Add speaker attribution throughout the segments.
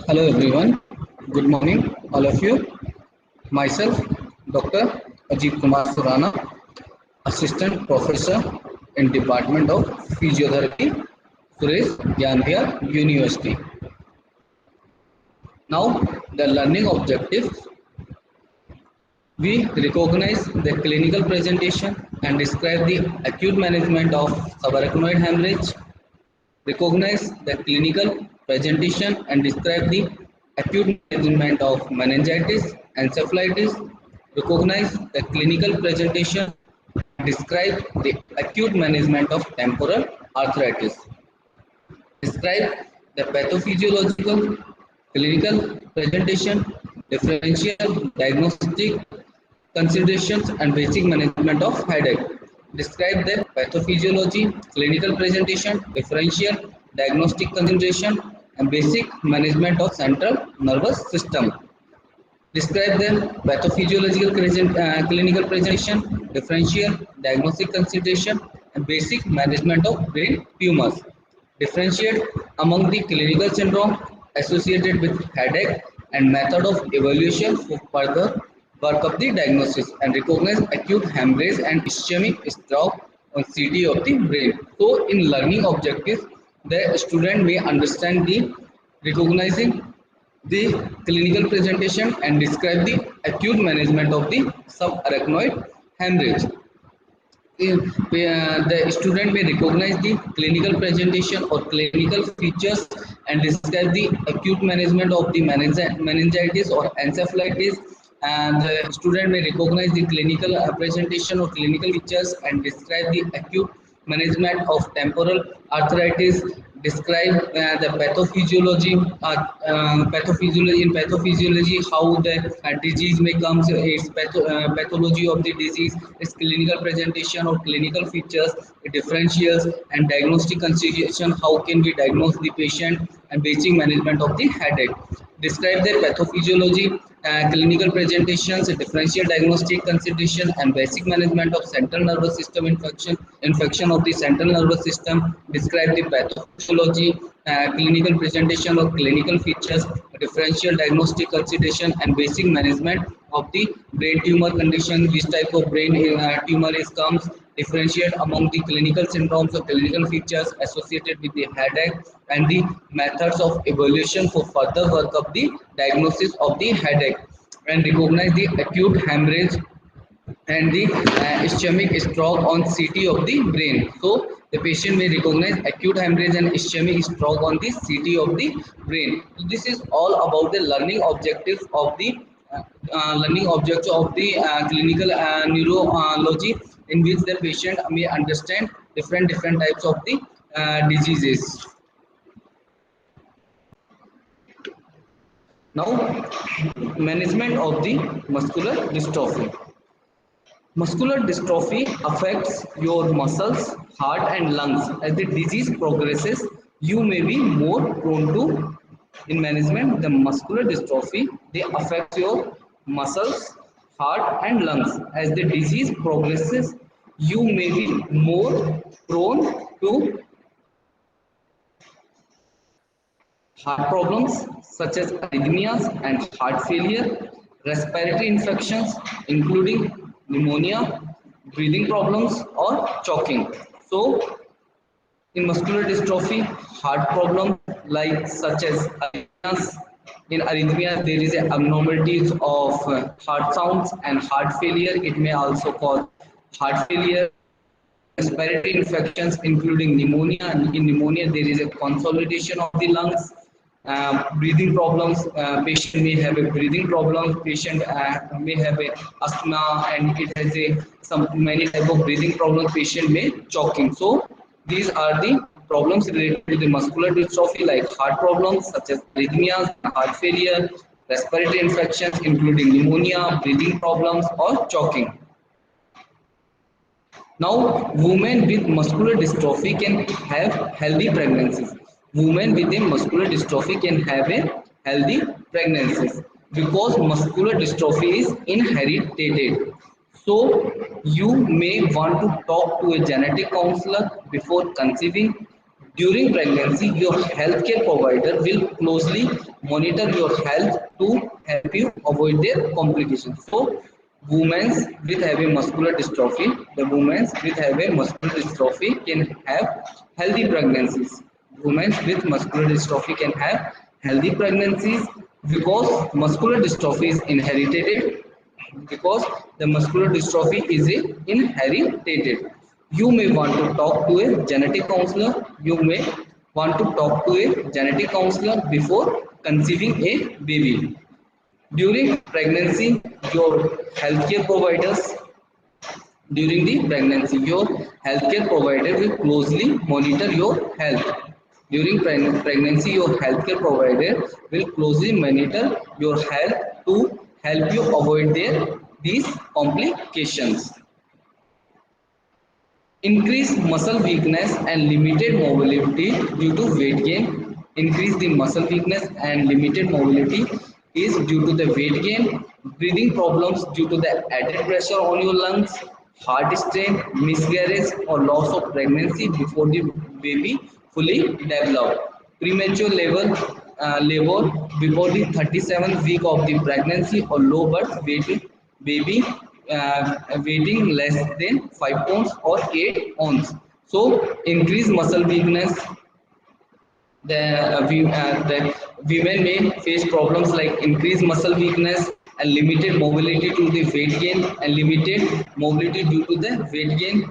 Speaker 1: Hello everyone. Good morning, all of you. Myself, Dr. Ajit Kumar Surana, Assistant Professor in Department of Physiotherapy, Suresh Gyanbia University. Now, the learning objectives. We recognize the clinical presentation and describe the acute management of subarachnoid hemorrhage. Recognize the clinical presentation and describe the acute management of meningitis, encephalitis. Recognize the clinical presentation and describe the acute management of temporal arthritis. Describe the pathophysiological, clinical presentation, differential, diagnostic considerations, and basic management of headache. Describe the pathophysiology, clinical presentation, differential, diagnostic consideration, and basic management of central nervous system. Describe the clinical presentation, differential, diagnostic consideration, and basic management of brain tumors. Differentiate among the clinical syndrome associated with headache and method of evaluation for further work of the diagnosis, and recognize acute hemorrhage and ischemic stroke on CT of the brain. So, in learning objectives, the student may understand the recognizing the clinical presentation and describe the acute management of the subarachnoid hemorrhage. The student may recognize the clinical presentation or clinical features and describe the acute management of the meningitis or encephalitis. And the student may recognize the clinical presentation or clinical features and describe the acute management of temporal arthritis. Describe the pathophysiology in pathophysiology, how the disease may come, its pathology of the disease, its clinical presentation or clinical features, differentials and diagnostic consideration, how can we diagnose the patient, and basic management of the headache. Describe the pathophysiology, clinical presentations, differential diagnostic consideration, and basic management of central nervous system infection of the central nervous system. Describe the pathophysiology, clinical presentation or clinical features, differential diagnostic consideration, and basic management of the brain tumor condition, which type of brain tumor is comes, differentiate among the clinical syndromes or clinical features associated with the headache, and the methods of evaluation for further work of the diagnosis of the headache, and recognize the acute hemorrhage and the ischemic stroke on CT of the brain. So the patient may recognize acute hemorrhage and ischemic stroke on the CT of the brain. So this is all about the learning objectives of the clinical neurology, in which the patient may understand different types of the diseases. Now, management of the muscular dystrophy. Muscular dystrophy affects your muscles, heart, and lungs. As the disease progresses, you may be more prone to, in management, the muscular dystrophy. They affect your muscles, heart, and lungs. As the disease progresses, you may be more prone to heart problems such as arrhythmias and heart failure, respiratory infections including pneumonia, breathing problems, or choking. So, in muscular dystrophy, heart problems like such as arrhythmias. In arrhythmia, there is abnormalities of heart sounds and heart failure. It may also cause heart failure. Respiratory infections including pneumonia. In pneumonia, there is a consolidation of the lungs. Breathing problems, patient may have a breathing problem, patient may have a asthma, and it has a some many type of breathing problems, patient may choking. So these are the problems related to the muscular dystrophy, like heart problems such as arrhythmias, heart failure, respiratory infections including pneumonia, breathing problems, or choking. Now, women with muscular dystrophy can have healthy pregnancies. Women with a muscular dystrophy can have a healthy pregnancies because muscular dystrophy is inherited. So, you may want to talk to a genetic counselor before conceiving. During pregnancy, your healthcare provider will closely monitor your health to help you avoid their complications. So, women with having muscular dystrophy, the women with having muscular dystrophy can have healthy pregnancies. Women with muscular dystrophy can have healthy pregnancies because muscular dystrophy is inherited, because the muscular dystrophy is inherited. You may want to talk to a genetic counselor. You may want to talk to a genetic counselor before conceiving a baby. During pregnancy, your healthcare providers during the pregnancy, your healthcare provider will closely monitor your health. During pregnancy, your healthcare provider will closely monitor your health to help you avoid these complications. Increase muscle weakness and limited mobility due to weight gain. Increase the muscle weakness and limited mobility is due to the weight gain, breathing problems due to the added pressure on your lungs, heart strain, miscarriage or loss of pregnancy before the baby fully develop, premature labor before the 37th week of the pregnancy or low birth weight baby weighing less than 5 pounds or 8 ounce. So increase muscle weakness. The women may face problems like increased muscle weakness and limited mobility to the weight gain and limited mobility due to the weight gain,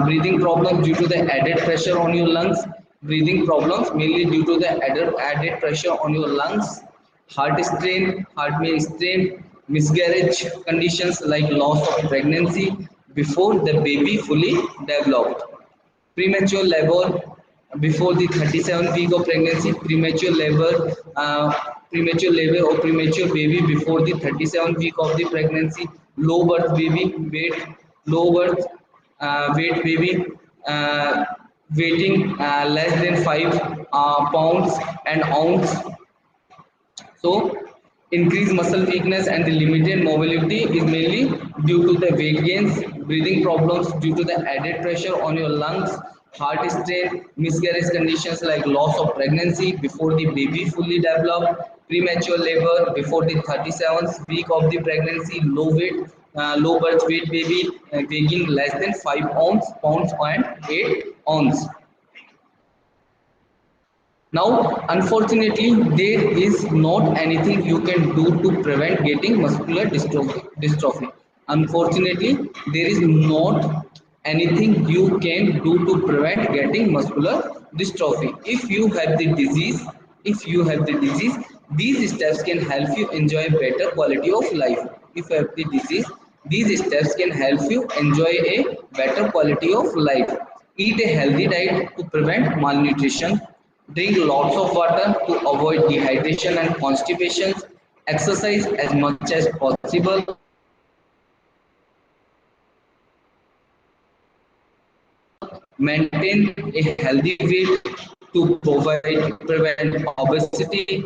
Speaker 1: breathing problems due to the added pressure on your lungs, breathing problems mainly due to the added pressure on your lungs, heart strain, heart may strain, miscarriage conditions like loss of pregnancy before the baby fully developed, premature labor before the 37th week of pregnancy, premature labor or premature baby before the 37th week of the pregnancy, low birth baby weight, low birth weight baby uh, weighing less than 5 pounds and ounce. So, increased muscle weakness and the limited mobility is mainly due to the weight gains, breathing problems due to the added pressure on your lungs, heart strain, miscarriage conditions like loss of pregnancy before the baby fully developed, premature labor before the 37th week of the pregnancy, low birth weight baby weighing less than 5 pounds and 8 ounce. Now, unfortunately, there is not anything you can do to prevent getting muscular dystrophy. Unfortunately, there is not anything you can do to prevent getting muscular dystrophy. If you have the disease, these steps can help you enjoy better quality of life. If you have the disease, these steps can help you enjoy a better quality of life. Eat a healthy diet to prevent malnutrition. Drink lots of water to avoid dehydration and constipation. Exercise as much as possible. Maintain a healthy weight to prevent obesity.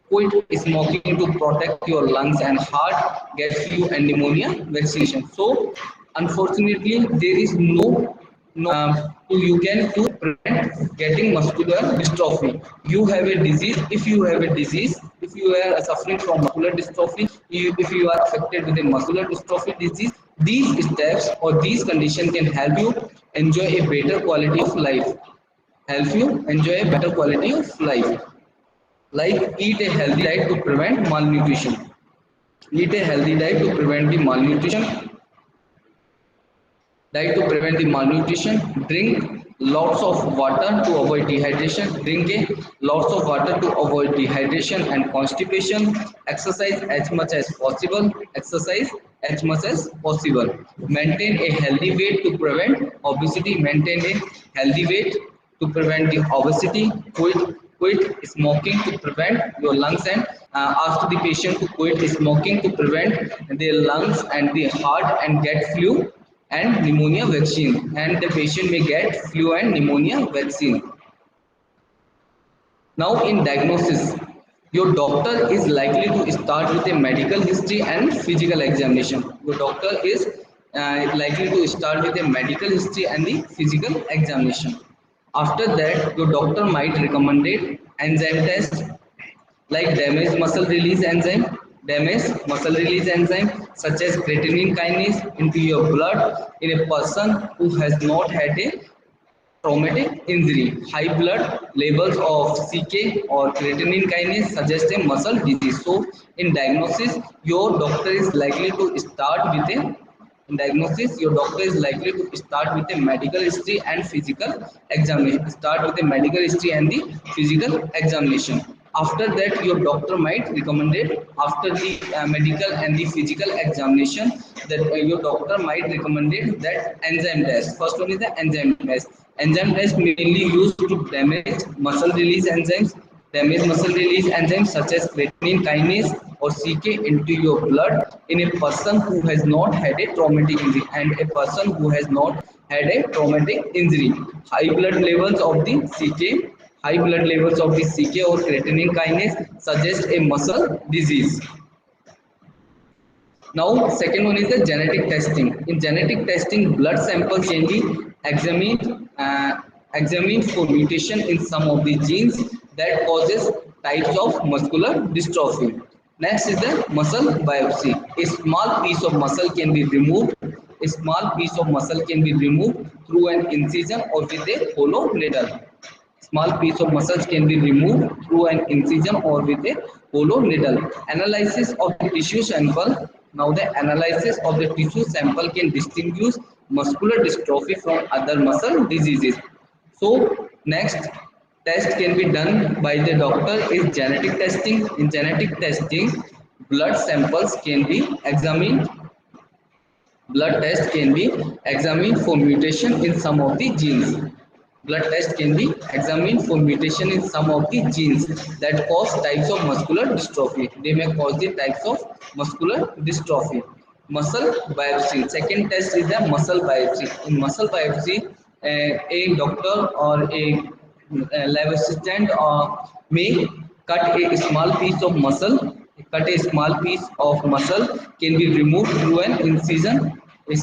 Speaker 1: Quit smoking to protect your lungs and heart. Get flu and pneumonia vaccination. So, unfortunately, there is no you can to prevent getting muscular dystrophy. You have a disease. If you have a disease, if you are suffering from muscular dystrophy, if you are affected with a muscular dystrophy disease, these steps or these conditions can help you enjoy a better quality of life. Help you enjoy a better quality of life. Like eat a healthy diet to prevent malnutrition. Eat a healthy diet to prevent the malnutrition. Diet to prevent the malnutrition. Drink lots of water to avoid dehydration. Drink a lots of water to avoid dehydration and constipation. Exercise as much as possible. Exercise as much as possible. Maintain a healthy weight to prevent obesity. Maintain a healthy weight to prevent the obesity. Quit smoking to prevent your lungs and ask the patient to quit smoking to prevent their lungs and the heart and get flu and pneumonia vaccine, and the patient may get flu and pneumonia vaccine. Now in diagnosis, your doctor is likely to start with a medical history and physical examination. Your doctor is likely to start with a medical history and the physical examination. After that, your doctor might recommend enzyme test like damaged muscle release enzyme such as creatine kinase into your blood in a person who has not had a traumatic injury. High blood levels of CK or creatine kinase suggest a muscle disease. So, in diagnosis, your doctor is likely to start with a in diagnosis, your doctor is likely to start with a medical history and physical examination. Start with a medical history and the physical examination. After that, your doctor might recommend it after the medical and the physical examination that your doctor might recommend it that enzyme test. First one is the enzyme test. Enzyme test mainly used to damage muscle release enzymes such as creatine kinase or CK into your blood in a person who has not had a traumatic injury and a person who has not had a traumatic injury. High blood levels of the CK, high blood levels of the CK or creatine kinase suggest a muscle disease. Now, second one is the genetic testing. In genetic testing, blood samples can be examined for mutation in some of the genes that causes types of muscular dystrophy. Next is the muscle biopsy. A small piece of muscle can be removed. A small piece of muscle can be removed through an incision or with a hollow needle. Small piece of muscles can be removed through an incision or with a hollow needle. Analysis of the tissue sample. Now the analysis of the tissue sample can distinguish muscular dystrophy from other muscle diseases. So next test can be done by the doctor is genetic testing. In genetic testing, blood samples can be examined. Blood test can be examined for mutation in some of the genes. Blood test can be examined for mutation in some of the genes that cause types of muscular dystrophy. They may cause the types of muscular dystrophy. Muscle biopsy. Second test is the muscle biopsy. In muscle biopsy, a doctor or a lab assistant may cut a small piece of muscle can be removed through an incision. A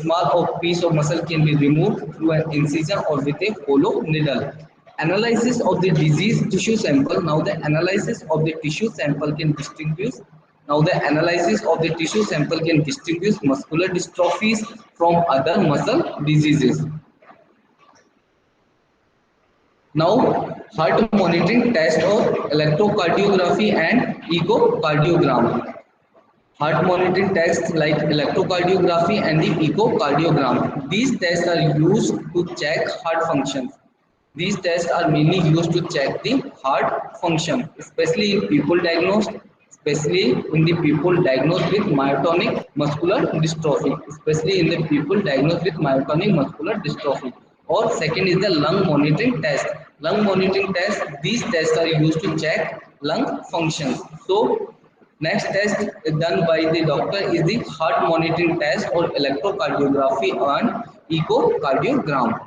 Speaker 1: piece of muscle can be removed through an incision or with a hollow needle. Analysis of the disease tissue sample. Now the analysis of the tissue sample can distinguish. Now the analysis of the tissue sample can distinguish muscular dystrophies from other muscle diseases. Now, heart monitoring test or electrocardiography and echocardiogram. Heart monitoring tests like electrocardiography and the echocardiogram. These tests are used to check heart function. These tests are mainly used to check the heart function, especially in the people diagnosed with myotonic muscular dystrophy, especially in the people diagnosed with myotonic muscular dystrophy. Or second is the lung monitoring test. Lung monitoring test, these tests are used to check lung functions. So next test done by the doctor is the heart monitoring test or electrocardiography and echocardiogram.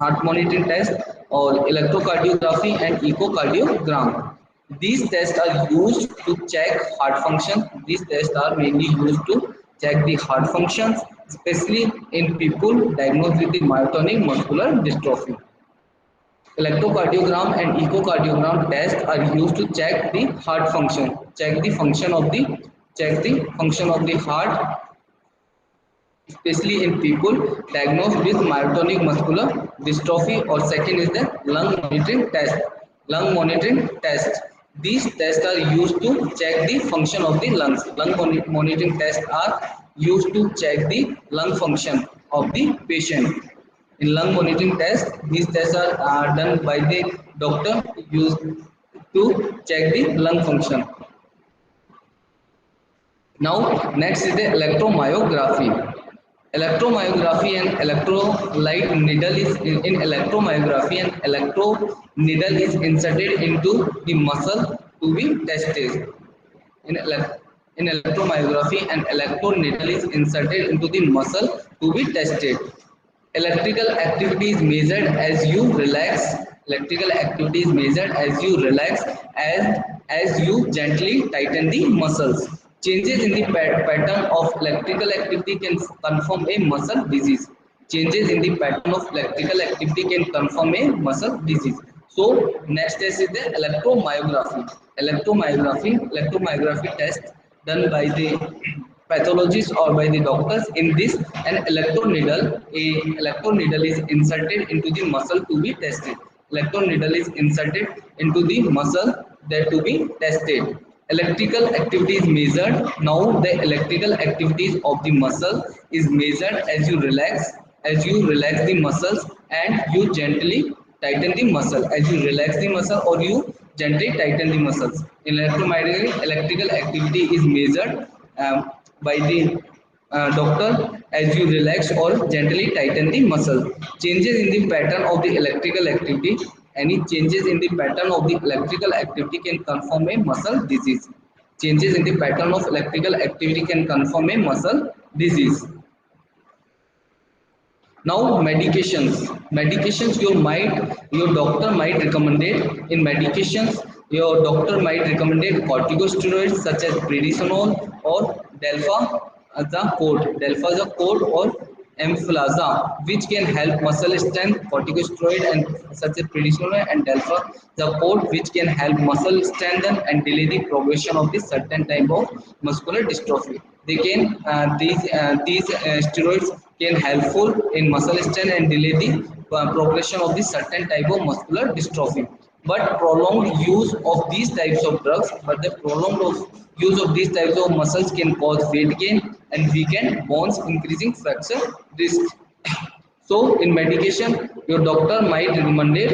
Speaker 1: Heart monitoring test or electrocardiography and echocardiogram. These tests are used to check heart function. These tests are mainly used to check the heart functions, especially in people diagnosed with the myotonic muscular dystrophy. Electrocardiogram and echocardiogram tests are used to check the heart function, check the function of the heart, especially in people diagnosed with myotonic muscular dystrophy. Or second is the lung monitoring test. Lung monitoring test. These tests are used to check the function of the lungs. Monitoring tests are used to check the lung function of the patient. In lung monitoring test, these tests are done by the doctor used to check the lung function. Now, next is the electromyography. Electromyography and electrolyte needle is in electromyography and electro needle is inserted into the muscle to be tested. In, in electromyography, an electro needle is inserted into the muscle to be tested. Electrical activity is measured as you relax. Electrical activity is measured as you relax, as you gently tighten the muscles. Changes in the pattern of electrical activity can confirm a muscle disease. changes in the pattern of electrical activity can confirm a muscle disease. So next test is the electromyography. Electromyography test done by the pathologists or by the doctors. In this, an electro needle is inserted into the muscle to be tested. Electro needle is inserted into the muscle that to be tested. Electrical activity is measured. Now the electrical activities of the muscle is measured as you relax the muscles and you gently tighten the muscle. As you relax the muscle or you gently tighten the muscles. In electromagnetic, electrical activity is measured by the doctor as you relax or gently tighten the muscle. Changes in the pattern of the electrical activity. Any changes in the pattern of the electrical activity can confirm a muscle disease. Changes in the pattern of electrical activity can confirm a muscle disease. Now medications your doctor might recommend it. In medications your doctor might recommend corticosteroids such as prednisolone or delfazacort or emflaza, which can help muscle strength. Corticosteroid and such as prednisolone and delfazacort, which can help muscle strengthen and delay the progression of this certain type of muscular dystrophy. They can these steroids can helpful in muscle strength and delay the progression of this certain type of muscular dystrophy. But prolonged use of these types of drugs, but the prolonged use of these types of muscles can cause weight gain and weaken bones, increasing fracture risk. So in medication your doctor might recommend it.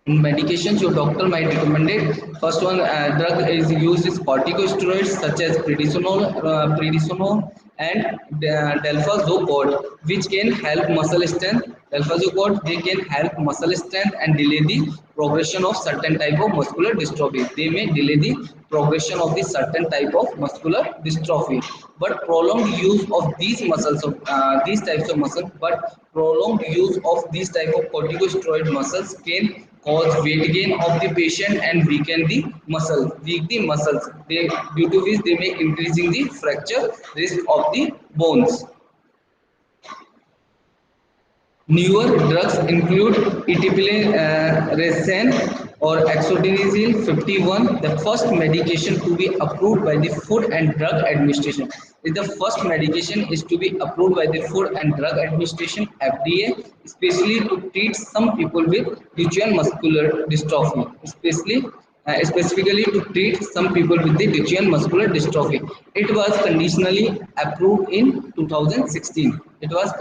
Speaker 1: In medications your doctor might recommend it. First one drug is used is corticosteroids such as prednisolone and delfazacort, which can help muscle strength. Delfazacort, they can help muscle strength and delay the progression of certain type of muscular dystrophy. They may delay the progression of the certain type of muscular dystrophy. But prolonged use of these muscles of these types of muscles, but prolonged use of these type of corticosteroid muscles can cause weight gain of the patient and weaken the weak the muscles. They, due to which they may increasing the fracture risk of the bones. Newer drugs include etipilenresin or exotinazole 51. The first medication to be approved by the Food and Drug Administration. Is the first medication is to be approved by the Food and Drug Administration (FDA), especially to treat some people with Duchenne muscular dystrophy, specifically to treat some people with the Duchenne muscular dystrophy. It was conditionally approved in 2016. It was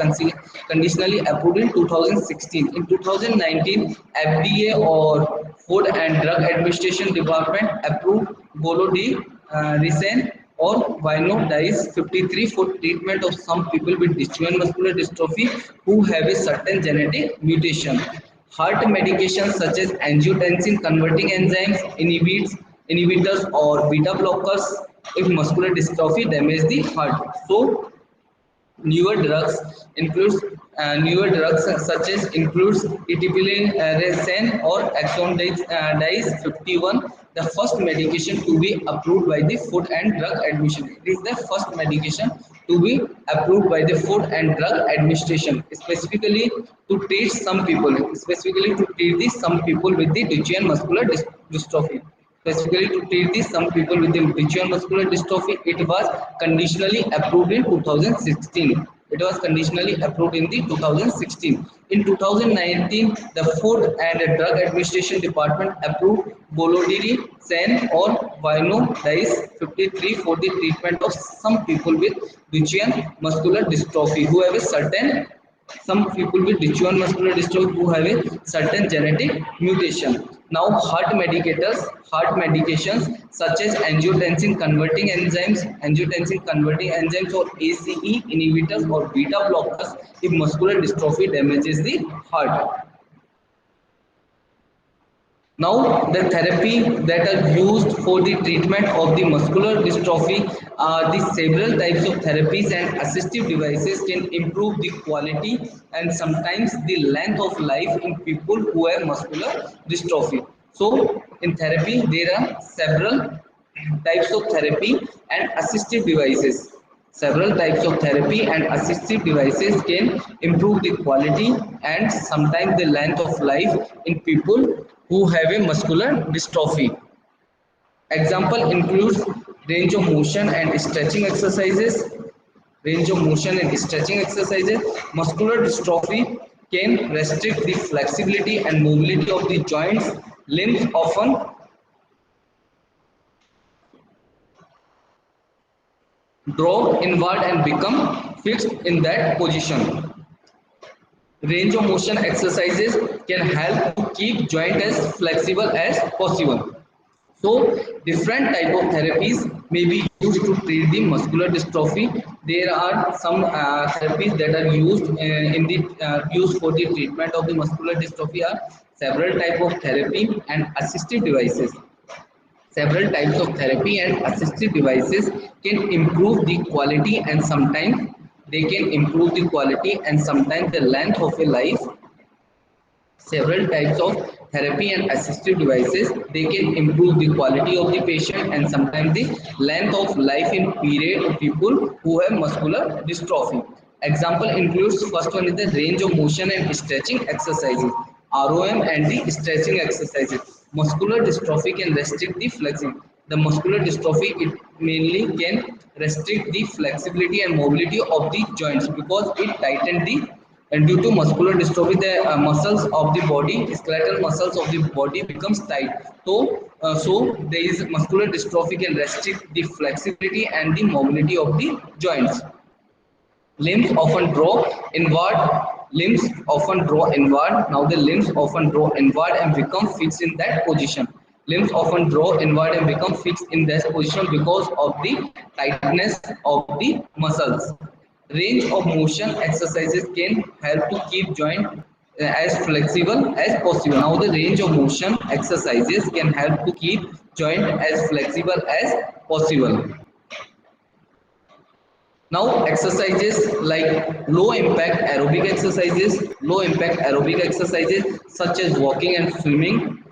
Speaker 1: conditionally approved in 2016. In 2019, FDA or Food and Drug Administration Department approved Golodicin or Vinodice 53 for treatment of some people with Duchenne muscular dystrophy who have a certain genetic mutation. Heart medications such as angiotensin converting enzymes inhibitors or beta blockers if muscular dystrophy damage the heart. So newer drugs includes newer drugs such as includes etipilenresin or exondys 51. The first medication to be approved by the Food and Drug Administration. It is the first medication to be approved by the Food and Drug Administration, specifically to treat some people, specifically to treat the some people with the Duchenne muscular dystrophy. Specifically to treat this, some people with the Duchenne muscular dystrophy, it was conditionally approved in 2016. It was conditionally approved in the 2016. In 2019, the Food and Drug Administration Department approved Golodicin or Vinodice 53 for the treatment of some people with Duchenne muscular dystrophy who have a certain some people with Duchenne muscular dystrophy who have a certain genetic mutation. Now, heart medications such as angiotensin converting enzymes or ACE inhibitors or beta blockers if muscular dystrophy damages the heart. Now, the therapy that are used for the treatment of the muscular dystrophy are the several types of therapies and assistive devices can improve the quality and sometimes the length of life in people who have muscular dystrophy. So, in therapy, there are several types of therapy and assistive devices. Several types of therapy and assistive devices can improve the quality and sometimes the length of life in people who have a muscular dystrophy. Example includes range of motion and stretching exercises. Range of motion and stretching exercises. Muscular dystrophy can restrict the flexibility and mobility of the joints. Limbs often draw inward and become fixed in that position. Range of motion exercises can help to keep joint as flexible as possible. So different type of therapies may be used to treat the muscular dystrophy. There are some therapies that are used for the treatment of the muscular dystrophy are several type of therapy and assistive devices. Several types of therapy and assistive devices can improve the quality and sometimes they can improve the quality and sometimes the length of a life. Several types of therapy and assistive devices they can improve the quality of the patient and sometimes the length of life in period people who have muscular dystrophy. Example includes first one is the range of motion and stretching exercises, ROM, and the stretching exercises. Muscular dystrophy can restrict the flexibility. The muscular dystrophy it mainly can restrict the flexibility and mobility of the joints because it tighten the and due to muscular dystrophy the muscles of the body, skeletal muscles of the body becomes tight. So there is muscular dystrophy can restrict the flexibility and the mobility of the joints. Limbs often draw inward. Limbs often draw inward. Now the limbs often draw inward and become fixed in that position. Limbs often draw inward and become fixed in that position because of the tightness of the muscles. Range of motion exercises can help to keep joint as flexible as possible. Now the range of motion exercises can help to keep joint as flexible as possible. Now exercises like low impact aerobic exercises such as walking and swimming.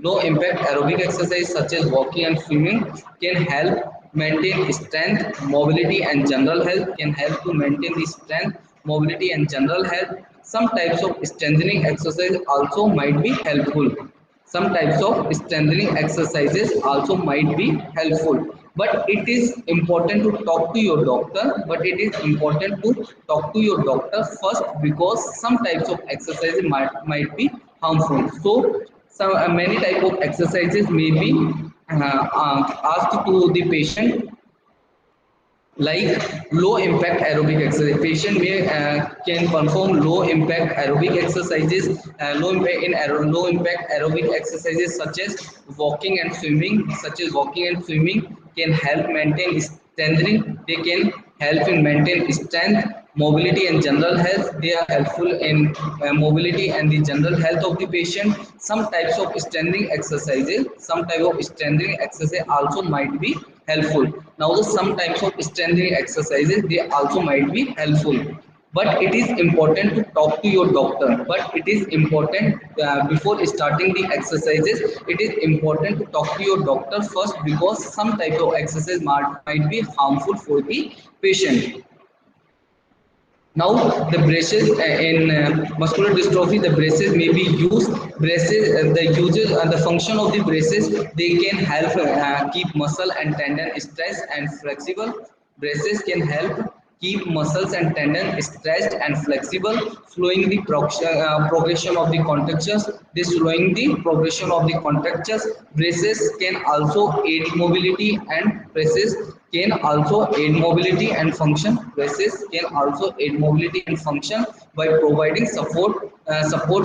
Speaker 1: Low impact aerobic exercise such as walking and swimming can help maintain strength, mobility and general health, can help to maintain the strength, mobility and general health. Some types of strengthening exercise also might be helpful. Some types of strengthening exercises also might be helpful. But it is important to talk to your doctor. But it is important to talk to your doctor first because some types of exercises might be harmful. So some many type of exercises may be asked to the patient like low impact aerobic exercise. Patient may can perform low impact aerobic exercises, low impact aerobic exercises such as walking and swimming. Can help maintain strengthening. They can help in maintain strength, mobility and general health. They are helpful in mobility and the general health of the patient. Some type of strengthening exercise also might be helpful. Now the some types of strengthening exercises they also might be helpful. But it is important to talk to your doctor. But it is important before starting the exercises, it is important to talk to your doctor first because some type of exercise might be harmful for the patient. Now the braces in muscular dystrophy, the braces may be used. The function of the braces, they can help keep muscle and tendon stressed and flexible. Braces can help keep muscles and tendon stretched and flexible, slowing the progression of the contractures. This slowing the progression of the contractures. Braces can also aid mobility and braces can also aid mobility and function. Braces can also aid mobility and function by providing support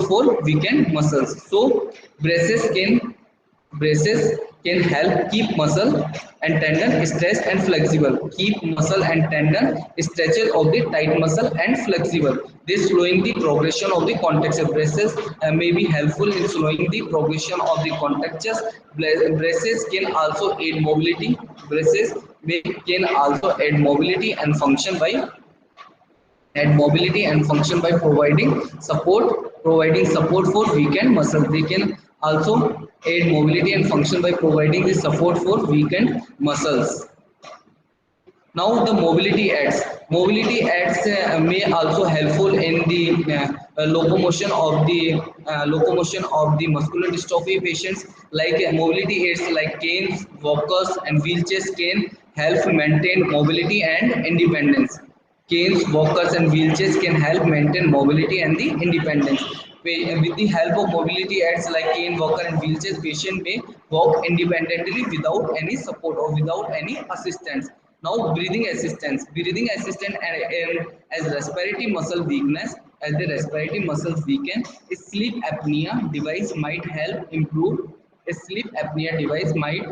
Speaker 1: for weakened muscles. So braces can help keep muscle and tendon stretched and flexible. Keep muscle and tendon stretches of the tight muscle and flexible. This slowing the progression of the contracture. Braces may be helpful in slowing the progression of the contractures. Braces can also aid mobility. Braces can also aid mobility and function by providing support for weakened muscles. They can also aid mobility and function by providing the support for weakened muscles. Now the mobility aids. Mobility aids may also helpful in the locomotion of the muscular dystrophy patients. Like mobility aids like canes, walkers, and wheelchairs can help maintain mobility and independence. Canes, walkers, and wheelchairs can help maintain mobility and the independence. With the help of mobility aids like cane, walker, and wheelchairs, patient may walk independently without any support or without any assistance. Now, breathing assistance. Breathing assistance as respiratory muscle weakness, as the respiratory muscles weaken, a sleep apnea device might help improve. A sleep apnea device might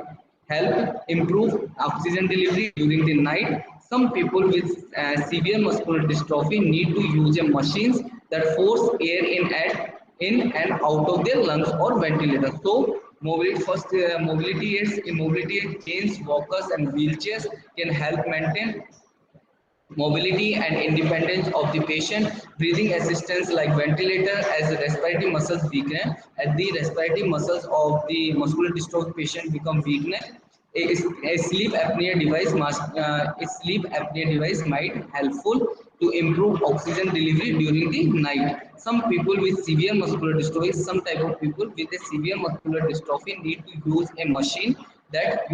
Speaker 1: help improve oxygen delivery during the night. Some people with severe muscular dystrophy need to use a machines that force air in and out of their lungs or ventilators. So, mobility aids, mobility aid canes, walkers, and wheelchairs can help maintain mobility and independence of the patient. Breathing assistance like ventilator as the respiratory muscles weaken, as the respiratory muscles of the muscular dystrophy patient become weakness. A sleep apnea device might helpful to improve oxygen delivery during the night. Some people with severe muscular dystrophy, some type of people with a severe muscular dystrophy need to use a machine that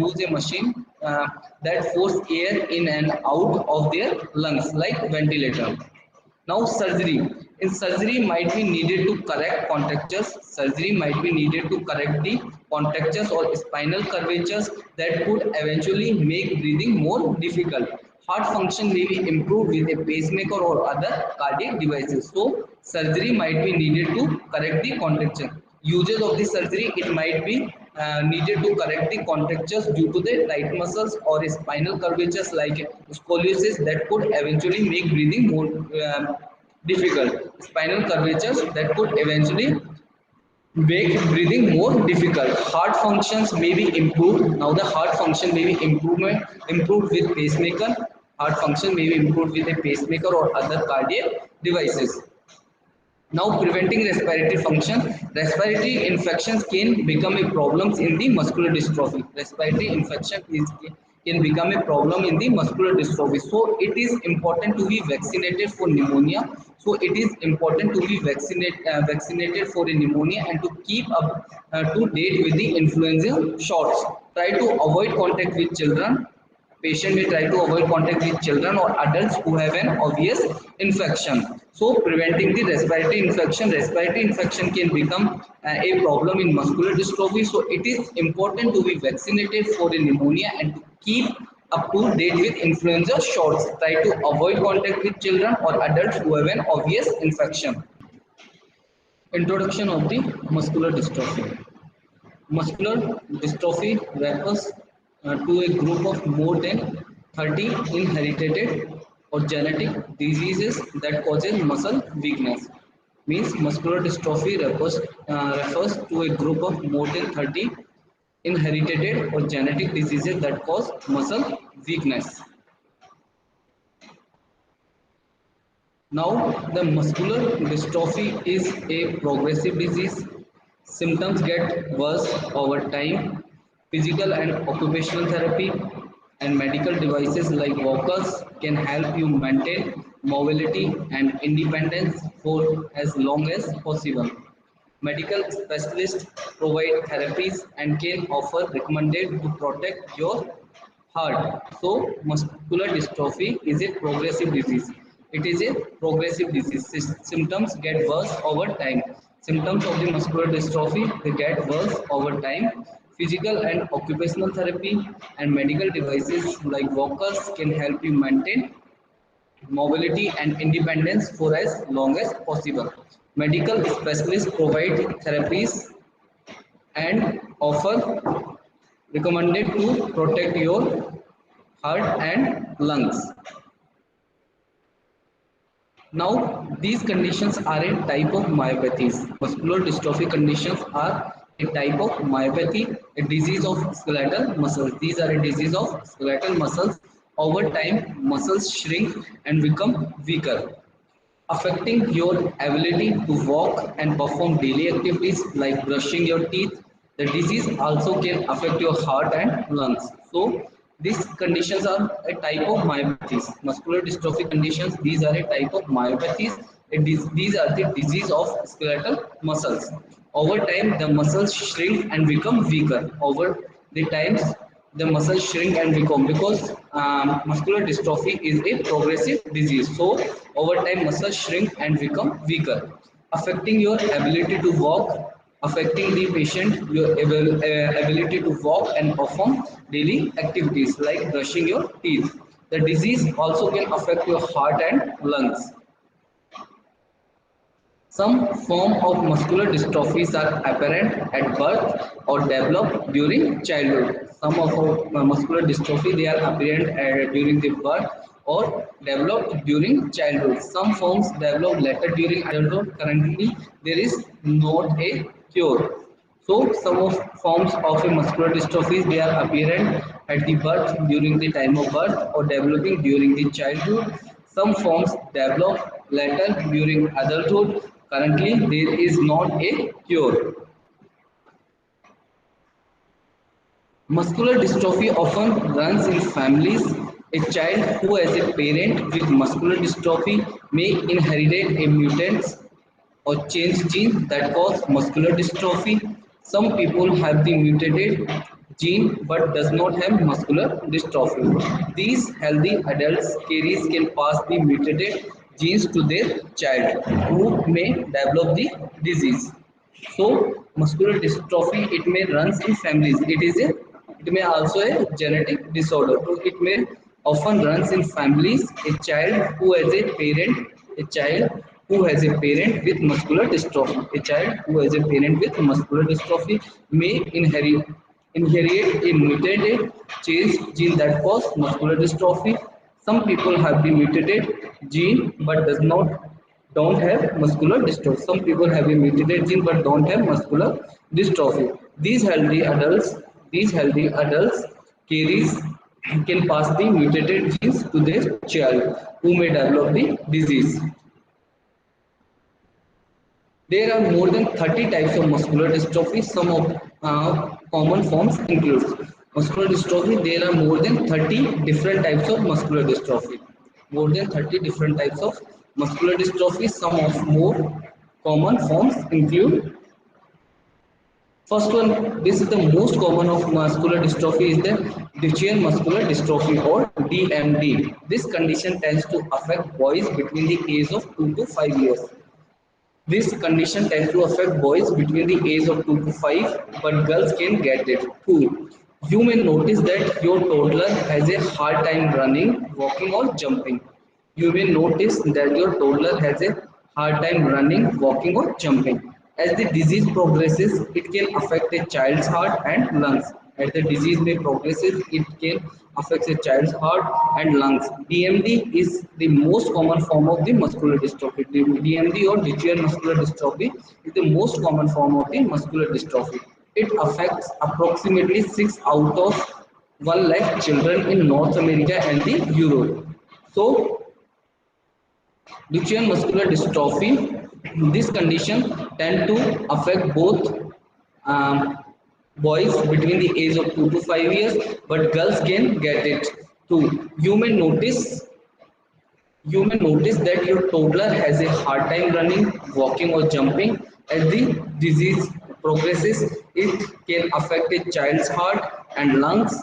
Speaker 1: force air in and out of their lungs like ventilator. Now surgery. In surgery might be needed to correct contractures. Surgery might be needed to correct the contractures or spinal curvatures that could eventually make breathing more difficult. Heart function may be improved with a pacemaker or other cardiac devices. So surgery might be needed to correct the contracture. Uses of the surgery, it might be needed to correct the contractures due to the tight muscles or spinal curvatures like scoliosis that could eventually make breathing more difficult. Spinal curvatures that could eventually make breathing more difficult. Heart functions may be improved. Now the heart function may be improved with pacemaker. Heart function may be improved with a pacemaker or other cardiac devices. Now, preventing respiratory function, respiratory infections can become a problem in the muscular dystrophy. Respiratory can become a problem in the muscular dystrophy. So, it is important to be vaccinated for pneumonia. So, it is important to be vaccinated for a pneumonia and to keep up to date with the influenza shots. Try to avoid contact with children. Patient may try to avoid contact with children or adults who have an obvious infection. So, preventing the respiratory infection can become a problem in muscular dystrophy. So, it is important to be vaccinated for a pneumonia and to keep up to date with influenza shots. Try to avoid contact with children or adults who have an obvious infection. Introduction of the muscular dystrophy. Muscular dystrophy refers to a group of more than 30 inherited or genetic diseases that causes muscle weakness. Means muscular dystrophy refers to a group of more than 30 inherited or genetic diseases that cause muscle weakness. Now, the muscular dystrophy is a progressive disease. Symptoms get worse over time. Physical and occupational therapy and medical devices like walkers can help you maintain mobility and independence for as long as possible. Medical specialists provide therapies and can offer recommended to protect your heart. So, muscular dystrophy is a progressive disease. It is a progressive disease. Symptoms get worse over time. Symptoms of the muscular dystrophy they get worse over time. Physical and occupational therapy and medical devices like walkers can help you maintain mobility and independence for as long as possible. Medical specialists provide therapies and offer recommended to protect your heart and lungs. Now, these conditions are a type of myopathies. Muscular dystrophy conditions are a type of myopathy, a disease of skeletal muscles. These are a disease of skeletal muscles. Over time, muscles shrink and become weaker, affecting your ability to walk and perform daily activities like brushing your teeth. The disease also can affect your heart and lungs. So, These conditions are a type of myopathies. Muscular dystrophy conditions, these are a type of myopathies. These are the disease of skeletal muscles. Over time, the muscles shrink and become weaker. Over the times, the muscles shrink and become because muscular dystrophy is a progressive disease. So, over time, muscles shrink and become weaker, affecting your ability to walk, affecting the patient your ability to walk and perform daily activities like brushing your teeth. The disease also can affect your heart and lungs. Some form of muscular dystrophies are apparent at birth or develop during childhood. Some of muscular dystrophy they are apparent during the birth or developed during childhood. Some forms develop later during adulthood. Currently, there is not a cure. So, some of forms of a muscular dystrophy they are apparent at the birth during the time of birth or developing during the childhood. Some forms develop later during adulthood. Currently, there is not a cure. Muscular dystrophy often runs in families. A child who has a parent with muscular dystrophy may inherit a mutant or change gene that cause muscular dystrophy. Some people have the mutated gene but does not have muscular dystrophy. These healthy adults carries can pass the mutated genes to their child who may develop the disease. So muscular dystrophy it may runs in families. It may also a genetic disorder. So it may often runs in families. A child who has a parent, a child who has a parent with muscular dystrophy, a child who has a parent with muscular dystrophy may inherit a mutated change gene that cause muscular dystrophy. Some people have the mutated gene but does not don't have muscular dystrophy. Some people have a mutated gene but don't have muscular dystrophy. These healthy adults carries can pass the mutated genes to their child who may develop the disease. There are more than 30 types of muscular dystrophy. Some of common forms include muscular dystrophy. There are more than 30 different types of muscular dystrophy. More than 30 different types of muscular dystrophy. Some of more common forms include first one. This is the most common of muscular dystrophy is the Duchenne muscular dystrophy or DMD. This condition tends to affect boys between the age of 2 to 5 years. This condition tends to affect boys between the age of 2 to 5, but girls can get it too. You may notice that your toddler has a hard time running, walking, or jumping. You may notice that your toddler has a hard time running, walking, or jumping. As the disease progresses, it can affect a child's heart and lungs. As the disease may progresses, it can affect a child's heart and lungs. DMD is the most common form of the muscular dystrophy. DMD or Duchenne muscular dystrophy is the most common form of the muscular dystrophy. It affects approximately 6 out of 1 lakh children in North America and the Europe. So, Duchenne muscular dystrophy, this condition tend to affect both um, boys between the age of 2 to 5 years, but girls can get it too. You may notice that your toddler has a hard time running, walking, or jumping. As the disease progresses, it can affect a child's heart and lungs.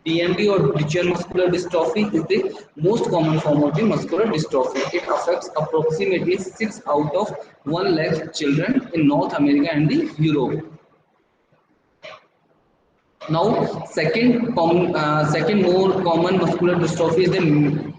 Speaker 1: DMD or Duchenne muscular dystrophy is the most common form of the muscular dystrophy. It affects approximately 6 out of 1 lakh children in North America and the Europe. Now, second more common muscular dystrophy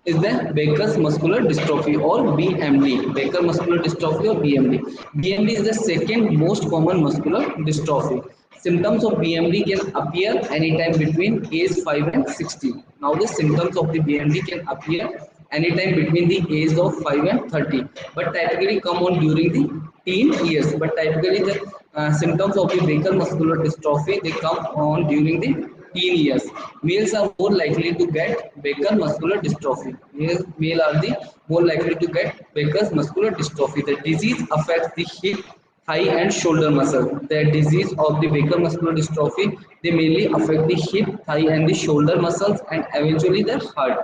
Speaker 1: is the Baker's muscular dystrophy or BMD. Baker muscular dystrophy or BMD. BMD is the second most common muscular dystrophy. Symptoms of BMD can appear anytime between age 5 and 16. Now the symptoms of the BMD can appear anytime between the age of 5 and 30, but typically come on during the teen years. But typically the symptoms of the Baker muscular dystrophy they come on during the teen years. Males are more likely to get Baker muscular dystrophy. Male are the more likely to get Baker's muscular dystrophy. The disease affects the hip, thigh and shoulder muscle. The disease of the Baker muscular dystrophy, they mainly affect the hip, thigh and the shoulder muscles and eventually the heart.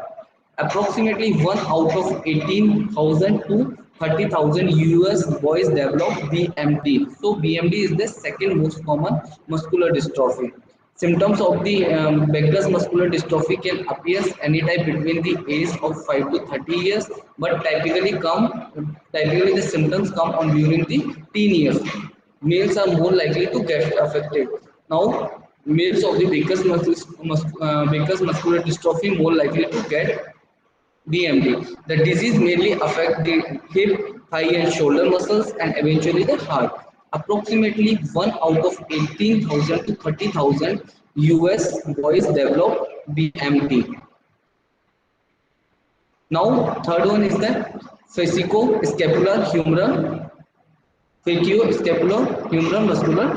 Speaker 1: Approximately 1 out of 18,000 to 30,000 US boys develop BMD. So BMD is the second most common muscular dystrophy. Symptoms of the Becker's muscular dystrophy can appear anytime between the age of 5 to 30 years, but typically the symptoms come on during the teen years. Males are more likely to get affected. Now, males of the Becker's muscular dystrophy more likely to get BMD. The disease mainly affects the hip, thigh and shoulder muscles and eventually the heart. Approximately 1 out of 18,000 to 30,000 US boys develop BMD. Now, third one is the fasciculoscapular Facioscapulohumeral muscular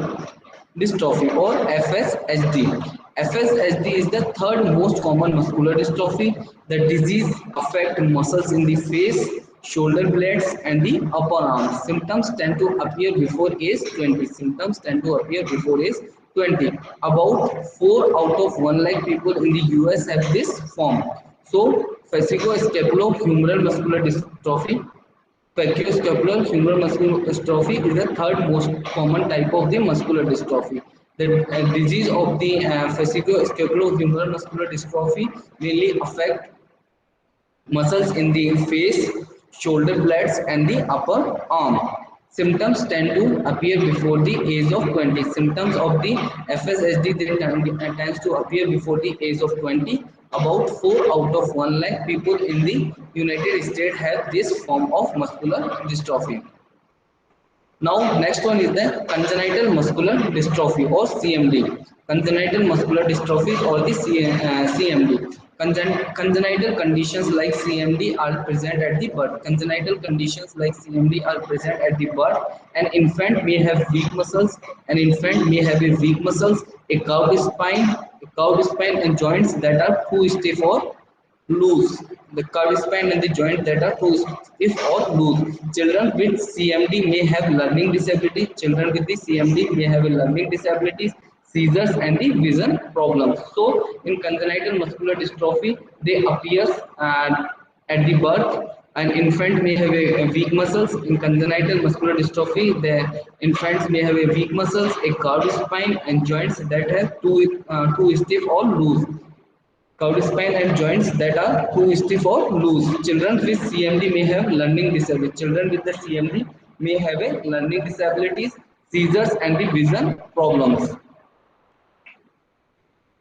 Speaker 1: dystrophy or FSHD. FSHD is the third most common muscular dystrophy. The disease affects muscles in the face, shoulder blades, and the upper arms. Symptoms tend to appear before age 20. Symptoms tend to appear before age 20. About 4 out of 1 lakh people in the US have this form. So, fasciculoscapulohumeral muscular dystrophy, facioscapular muscular dystrophy is the third most common type of the muscular dystrophy. The disease of the facioscapular muscular dystrophy mainly affect muscles in the face, shoulder blades, and the upper arm. Symptoms tend to appear before the age of 20. Symptoms of the FSHD tends to appear before the age of 20. About 4 out of 1 lakh people in the United States have this form of muscular dystrophy. Now, next one is the congenital muscular dystrophy or CMD. Congenital muscular dystrophies or the CMD. Congenital conditions like CMD are present at the birth. Congenital conditions like CMD are present at the birth. An infant may have weak muscles. An infant may have a weak muscles, a curved spine, and joints that are too stiff or loose. The curved spine and the joint that are too stiff or loose. Children with CMD may have learning disabilities. Children with the CMD may have a learning disabilities, seizures, and the vision problems. So, in congenital muscular dystrophy, they appear at the birth. An infant may have a weak muscles. In congenital muscular dystrophy, the infants may have a weak muscles, a curved spine, and joints that have too stiff or loose. Curved spine and joints that are too stiff or loose. Children with CMD may have learning disabilities. Children with the CMD may have a learning disabilities, seizures, and the vision problems.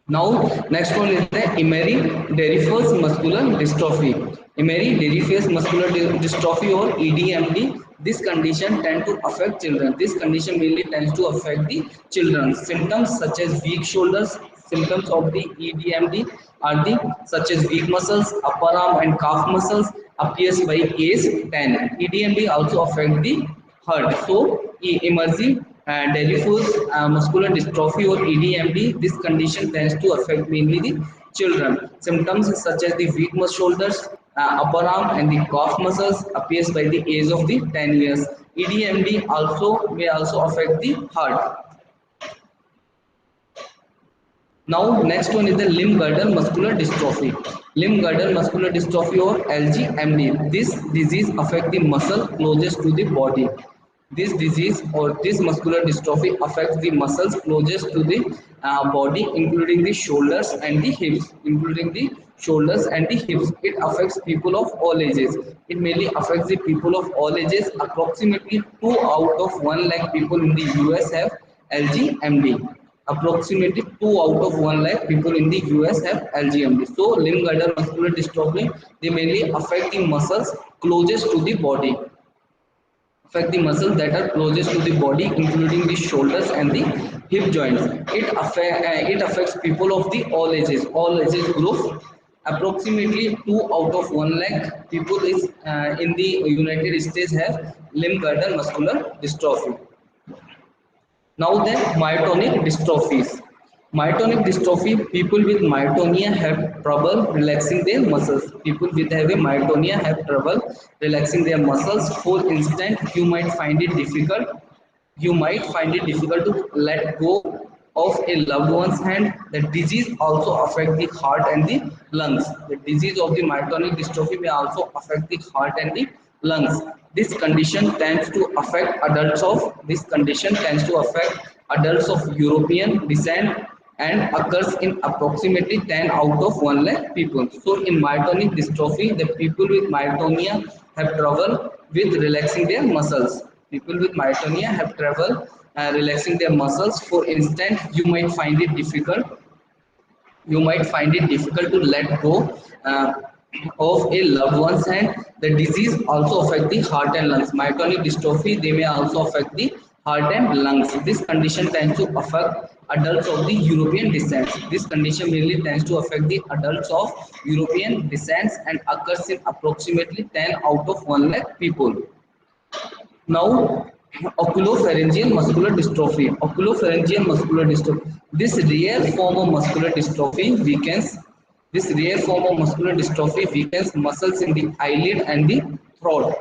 Speaker 1: Now, next one is the Emery-Derifer's muscular dystrophy. Emery-Derifer's muscular dystrophy or EDMD. This condition tends to affect children. This condition mainly tends to affect the children. Symptoms such as weak shoulders. Symptoms of the EDMD are the such as weak muscles, upper arm and calf muscles appears by age 10. EDMD also affect the heart. So, emerging diffuse muscular dystrophy or EDMD, this condition tends to affect mainly the children. Symptoms such as the weak shoulders, upper arm, and the calf muscles appears by the age of the 10 years. EDMD also may also affect the heart. Now, next one is the limb girdle muscular dystrophy. Limb girdle muscular dystrophy or LGMD. This disease affects the muscle closest to the body. This disease or this muscular dystrophy affects the muscles closest to the body, including the shoulders and the hips. Including the shoulders and the hips. It affects people of all ages. It mainly affects the people of all ages. Approximately 2 out of 1 lakh people in the US have LGMD. Approximately 2 out of 1 lakh people in the US have LGMD. So, limb girdle muscular dystrophy, they mainly affect the muscles closest to the body. Affect the muscles that are closest to the body, including the shoulders and the hip joints. It affects people of the all ages group. Approximately 2 out of 1 lakh people is in the United States have limb girdle muscular dystrophy. Now then, myotonic dystrophies. Myotonic dystrophy, people with myotonia have trouble relaxing their muscles. People with heavy myotonia have trouble relaxing their muscles. For instance, you might find it difficult You might find it difficult to let go of a loved one's hand. The disease also affect the heart and the lungs. The disease of the myotonic dystrophy may also affect the heart and the lungs. This condition tends to affect adults of European descent and occurs in approximately 10 out of 1 lakh people. So in myotonic dystrophy, the people with myotonia have trouble with relaxing their muscles. People with myotonia have trouble relaxing their muscles. For instance, you might find it difficult to let go of a loved one's hand. The disease also affect the heart and lungs. Myotonic dystrophy, they may also affect the heart and lungs. This condition tends to affect adults of the European descent. This condition mainly tends to affect the adults of European descent and occurs in approximately 10 out of 1 lakh people. Now, oculopharyngeal muscular dystrophy. Oculopharyngeal muscular dystrophy. This rare form of muscular dystrophy weakens. This rare form of muscular dystrophy weakens muscles in the eyelid and the throat.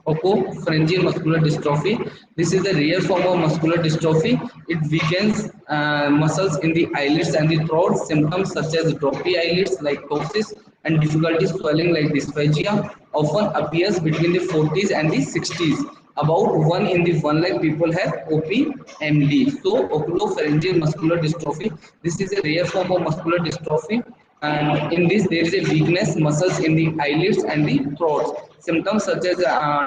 Speaker 1: Oculopharyngeal muscular dystrophy. This is a rare form of muscular dystrophy. It weakens muscles in the eyelids and the throat. Symptoms such as droopy eyelids like ptosis and difficulty swelling like dysphagia often appears between the 40s and the 60s. About 1 in the 1 lakh people have OPMD. So oculopharyngeal muscular dystrophy. This is a rare form of muscular dystrophy, and in this there is a weakness muscles in the eyelids and the throat. Symptoms such as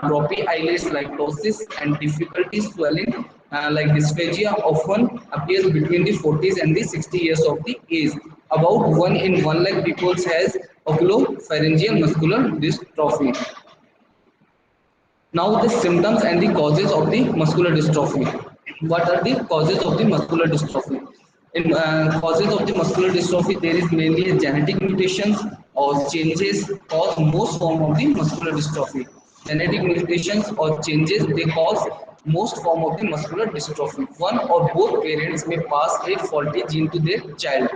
Speaker 1: droopy eyelids like ptosis and difficulty swelling like dysphagia often appears between the 40s and the 60 years of the age. About 1 in 1 lakh people has oculopharyngeal muscular dystrophy. Now the symptoms and the causes of the muscular dystrophy. What are the causes of the muscular dystrophy? In causes of the muscular dystrophy, there is mainly a genetic mutations or changes cause most form of the muscular dystrophy. Genetic mutations or changes, they cause most form of the muscular dystrophy. One or both parents may pass a faulty gene to their child.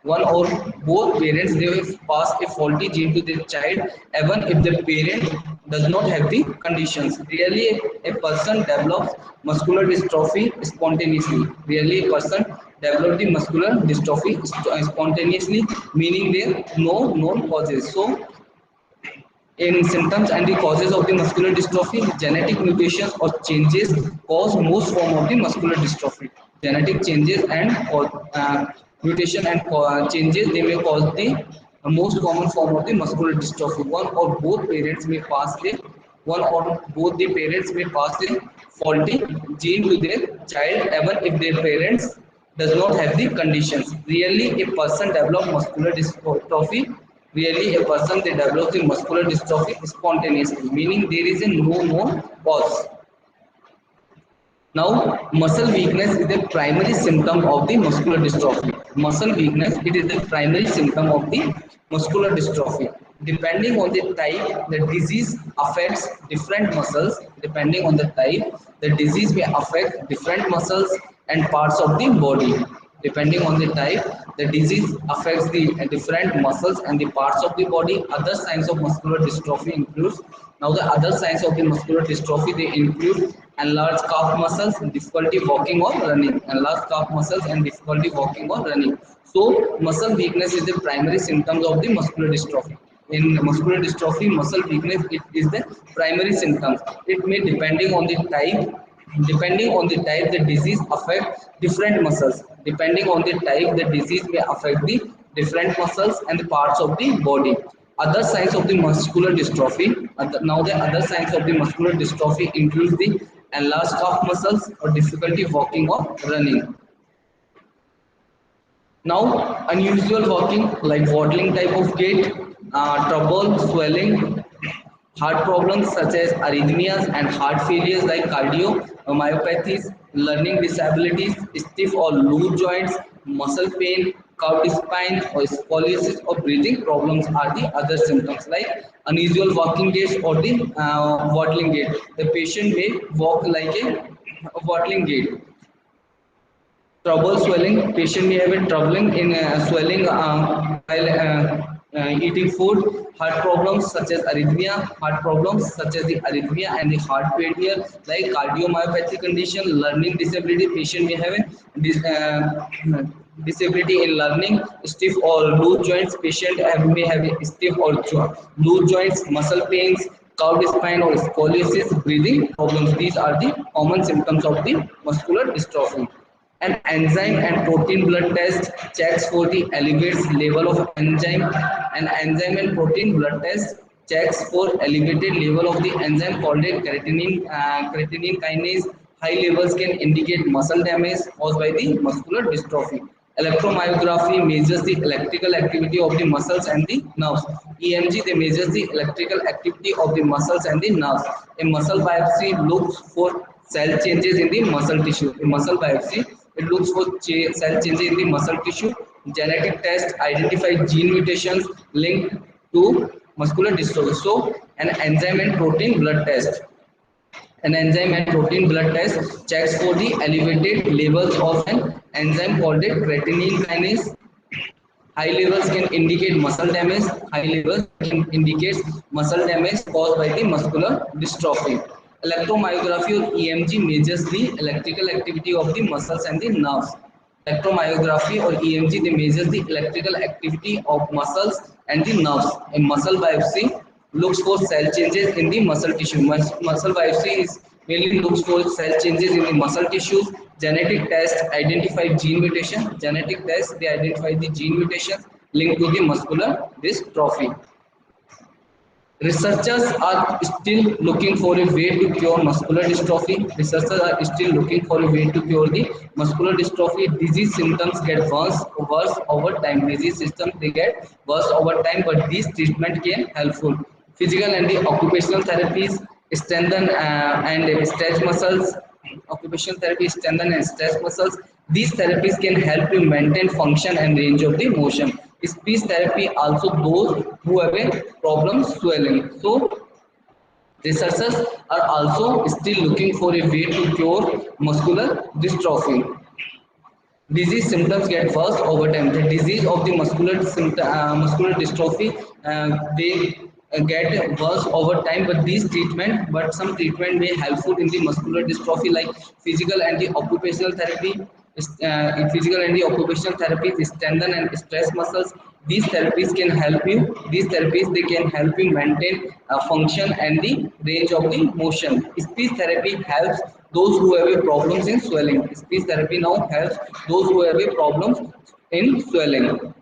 Speaker 1: One or both parents, they will pass a faulty gene to their child even if the parent does not have the conditions. Really, a person develops muscular dystrophy spontaneously. Really, a person develops the muscular dystrophy spontaneously, meaning there no known causes. So in symptoms and the causes of the muscular dystrophy, genetic mutations or changes cause most form of the muscular dystrophy. Genetic changes and mutation and changes, they may cause the most common form of the muscular dystrophy. One or both the parents may pass a faulty gene to their child even if their parents does not have the conditions. Really, a person develops muscular dystrophy. Really, a person they develop the muscular dystrophy spontaneously, meaning there is a no known cause. Now, muscle weakness is the primary symptom of the muscular dystrophy. Muscle weakness, it is the primary symptom of the muscular dystrophy. Depending on the type, the disease affects different muscles. Depending on the type, the disease may affect different muscles and parts of the body. Depending on the type, the disease affects the different muscles and the parts of the body. Other signs of muscular dystrophy includes, now the other signs of the muscular dystrophy, they include enlarged calf muscles, difficulty walking or running, enlarged calf muscles and difficulty walking or running. So muscle weakness is the primary symptoms of the muscular dystrophy. In muscular dystrophy, muscle weakness, it is the primary symptoms. It may depending on the type, the disease affect different muscles. Depending on the type, the disease may affect the different muscles and the parts of the body. Other signs of the muscular dystrophy. Now the other signs of the muscular dystrophy include the enlarged calf muscles or difficulty walking or running. Now, unusual walking like waddling type of gait, trouble swelling, heart problems such as arrhythmias and heart failures like cardiomyopathies, learning disabilities, stiff or loose joints, muscle pain, curved spine or scoliosis or breathing problems are the other symptoms like unusual walking gait or the waddling gait. The patient may walk like a waddling gait. Trouble swelling, patient may have a troubling in swelling while eating food, heart problems such as arrhythmia, heart problems such as the arrhythmia and the heart failure, like cardiomyopathy condition, learning disability. Patient may have a disability in learning, stiff or loose joints. Patient may have a stiff or loose joints, muscle pains, curved spine or scoliosis, breathing problems. These are the common symptoms of the muscular dystrophy. An enzyme and protein blood test checks for the elevated level of enzyme. An enzyme and protein blood test checks for elevated level of the enzyme called a creatinine kinase. High levels can indicate muscle damage caused by the muscular dystrophy. Electromyography measures the electrical activity of the muscles and the nerves. EMG, they measures the electrical activity of the muscles and the nerves. A muscle biopsy looks for cell changes in the muscle tissue. In muscle biopsy, it looks for cell changes in the muscle tissue. Genetic test identify gene mutations linked to muscular dystrophy. So, an enzyme and protein blood test. An enzyme and protein blood test checks for the elevated levels of an enzyme called a creatinine kinase. High levels can indicate muscle damage. High levels can indicate muscle damage caused by the muscular dystrophy. Electromyography or EMG measures the electrical activity of the muscles and the nerves. Electromyography or EMG, they measures the electrical activity of muscles and the nerves. A muscle biopsy looks for cell changes in the muscle tissue. Muscle biopsy is mainly looks for cell changes in the muscle tissues. Genetic test identify gene mutation. Genetic test, they identify the gene mutations linked to the muscular dystrophy. Researchers are still looking for a way to cure muscular dystrophy. Researchers are still looking for a way to cure the muscular dystrophy. Disease symptoms get worse over time. Disease symptoms, they get worse over time, but these treatment can helpful. Physical and the occupational therapies strengthen and stretch muscles. Occupational therapy strengthen and stretch muscles. These therapies can help you maintain function and range of the motion. Speech therapy also those who have a problem swelling. So researchers are also still looking for a way to cure muscular dystrophy. Disease symptoms get worse over time. The disease of the muscular dystrophy, they get worse over time. But some treatment may helpful in the muscular dystrophy, like physical and the occupational therapy. In physical and the occupational therapy, strengthen and stress muscles. These therapies can help you. These therapies, they can help you maintain function and the range of the motion. Speech therapy helps those who have a problems in swelling. Speech therapy now helps those who have a problems in swelling.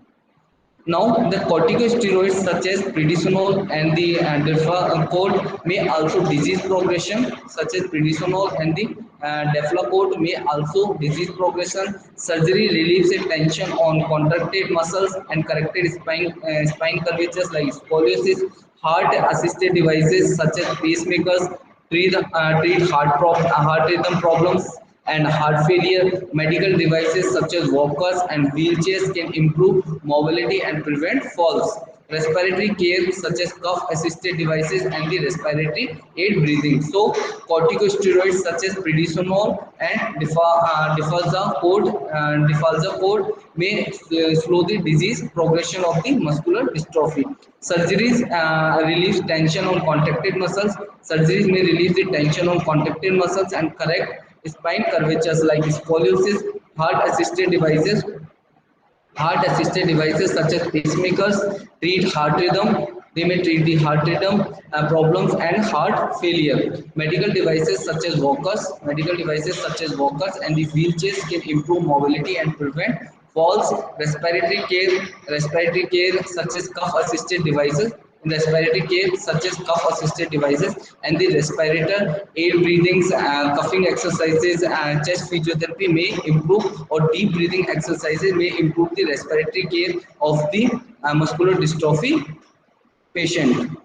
Speaker 1: Now, the corticosteroids such as prednisone and the deflazacort may also disease progression, such as prednisone and the deflazacort may also disease progression. Surgery relieves a tension on contracted muscles and corrected spine curvatures like scoliosis. Heart assisted devices such as pacemakers treat heart rhythm problems and heart failure. Medical devices such as walkers and wheelchairs can improve mobility and prevent falls. Respiratory care such as cough assisted devices and the respiratory aid breathing. So corticosteroids such as prednisone and defalzacort may slow the disease progression of the muscular dystrophy. Surgeries relieve tension on contracted muscles. Surgeries may relieve the tension on contracted muscles and correct spine curvatures like scoliosis. Heart assisted devices such as pacemakers treat heart rhythm. They may treat the heart rhythm problems and heart failure. Medical devices such as walkers and the wheelchairs can improve mobility and prevent falls. Respiratory care such as cough assisted devices respiratory care such as cough assisted devices and the respirator aid breathings, coughing exercises, chest physiotherapy may improve, or deep breathing exercises may improve the respiratory care of the muscular dystrophy patient.